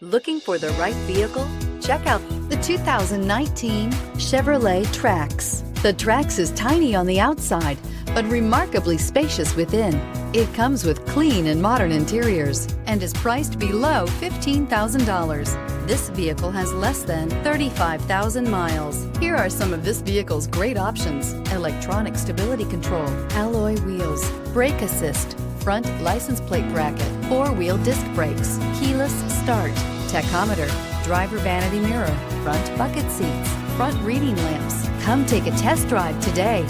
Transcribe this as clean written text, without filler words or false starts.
Looking for the right vehicle? Check out the 2019 Chevrolet Trax. The Trax is tiny on the outside, but remarkably spacious within. It comes with clean and modern interiors and is priced below $15,000. This vehicle has less than 35,000 miles. Here are some of this vehicle's great options: electronic stability control, alloy wheels, brake assist, front license plate bracket, four-wheel disc brakes, keyless start, tachometer, driver vanity mirror, front bucket seats, front reading lamps. Come take a test drive today.